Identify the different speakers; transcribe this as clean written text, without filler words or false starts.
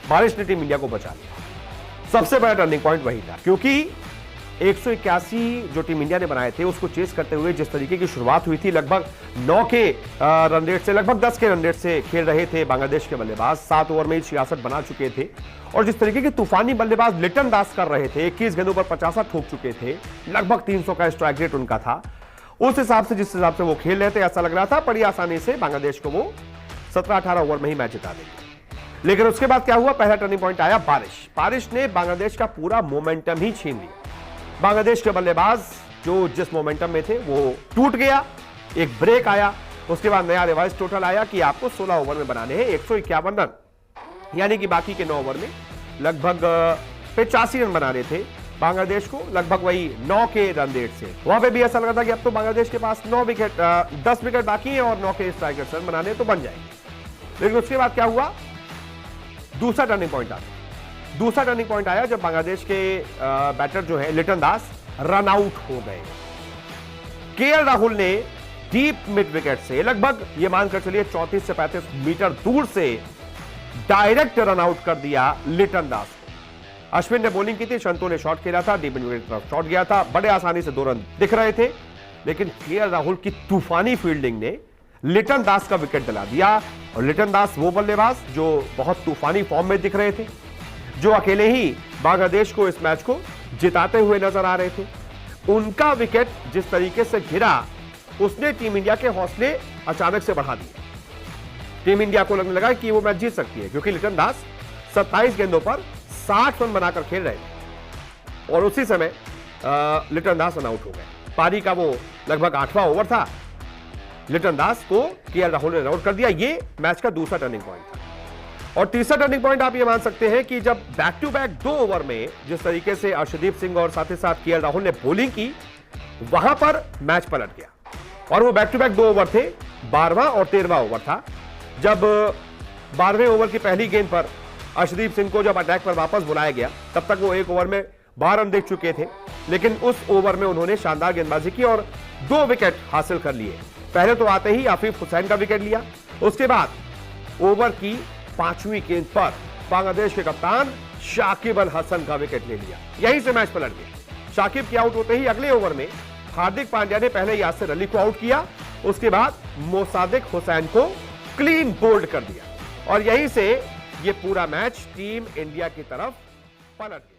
Speaker 1: बारिश ने team India को बचा लिया। सबसे बड़ा टर्निंग पॉइंट वही था, क्योंकि 181 जो टीम इंडिया ने बनाए थे उसको चेस करते हुए जिस तरीके की शुरुआत हुई थी, लगभग 9 के रन रेट से, लगभग 10 के रन रेट से खेल रहे थे बांग्लादेश के बल्लेबाज। 7 ओवर में 66 बना चुके थे और जिस तरीके के तूफानी बल्लेबाज लिटन दास कर रहे थे, 21 गेंदों पर 50 ठोक चुके थे, लगभग 300 का स्ट्राइक रेट उनका था। उस हिसाब से, जिस हिसाब से वो खेल रहे थे, ऐसा लग रहा था बड़ी आसानी से बांग्लादेश को वो 17-18 ओवर में ही मैच जिता देंगे। लेकिन उसके बाद क्या हुआ, पहला टर्निंग पॉइंट आया बारिश। बारिश ने बांग्लादेश का पूरा मोमेंटम ही छीन लिया। बांग्लादेश के बल्लेबाज जो जिस मोमेंटम में थे वो टूट गया, एक ब्रेक आया, उसके बाद नया रिवाइज टोटल आया कि आपको 16 ओवर में बनाने हैं 151 रन, यानी कि बाकी के 9 ओवर में लगभग 85 रन बनाने थे बांग्लादेश को, लगभग वही 9 के रन रेट से। वहां पे भी ऐसा लग रहा था कि अब तो बांग्लादेश के पास 10 विकेट बाकी हैं और 9 के स्ट्राइक रेट रन बनाने तो बन जाएंगे। लेकिन उसके बाद क्या हुआ, दूसरा टर्निंग पॉइंट आ गया। दूसरा टर्निंग पॉइंट आया जब बांग्लादेश के बैटर जो है लिटन दास रन आउट हो गए। केएल राहुल ने डीप मिड विकेट से लगभग ये मानकर चलिए 34 से 35 मीटर दूर से डायरेक्ट रन आउट कर दिया लिटन दास को। अश्विन ने बॉलिंग की थी, शंतु ने शॉट खेला था, डीप मिड विकेट की तरफ शॉट गया था, बड़े आसानी से 2 रन दिख रहे थे। लेकिन केएल राहुल की तूफानी फील्डिंग ने लिटन दास का विकेट दिला दिया। और लिटन दास वो बल्लेबाज जो बहुत तूफानी फॉर्म में दिख रहे थे, जो अकेले ही बांग्लादेश को इस मैच को जिताते हुए नजर आ रहे थे, उनका विकेट जिस तरीके से गिरा उसने टीम इंडिया के हौसले अचानक से बढ़ा दिए। टीम इंडिया को लगने लगा कि वो मैच जीत सकती है, क्योंकि लिटन दास 27 गेंदों पर 60 रन बनाकर खेल रहे थे और उसी समय लिटन दास रन आउट हो गए। पारी का वो लगभग 8वां ओवर था, लिटन दास को केएल राहुल ने रन आउट कर दिया। ये मैच का दूसरा टर्निंग पॉइंट था। और तीसरा टर्निंग पॉइंट आप ये मान सकते हैं कि जब बैक टू बैक 2 ओवर में जिस तरीके से अर्शदीप सिंह और साथ ही साथ केएल राहुल ने बॉलिंग की, वहां पर मैच पलट गया। और वो back to back 2 over the, 12वां और 13वां ओवर था। जब 12वें ओवर की पहली गेंद पर अर्शदीप सिंह को जब अटैक पर वापस बुलाया गया, तब तक वो 1 ओवर में 12 रन देख चुके थे, लेकिन उस ओवर में उन्होंने शानदार गेंदबाजी की और 2 विकेट हासिल कर लिए। पहले तो आते ही आफिफ हुसैन का विकेट लिया, उसके बाद ओवर की 5वीं गेंद पर बांग्लादेश के कप्तान शाकिब अल हसन का विकेट ले लिया। यहीं से मैच पलट गया। शाकिब के आउट होते ही अगले ओवर में हार्दिक पांड्या ने पहले यासिर अली को आउट किया, उसके बाद मोसादिक हुसैन को क्लीन बोल्ड कर दिया और यहीं से ये पूरा मैच टीम इंडिया की तरफ पलट गया।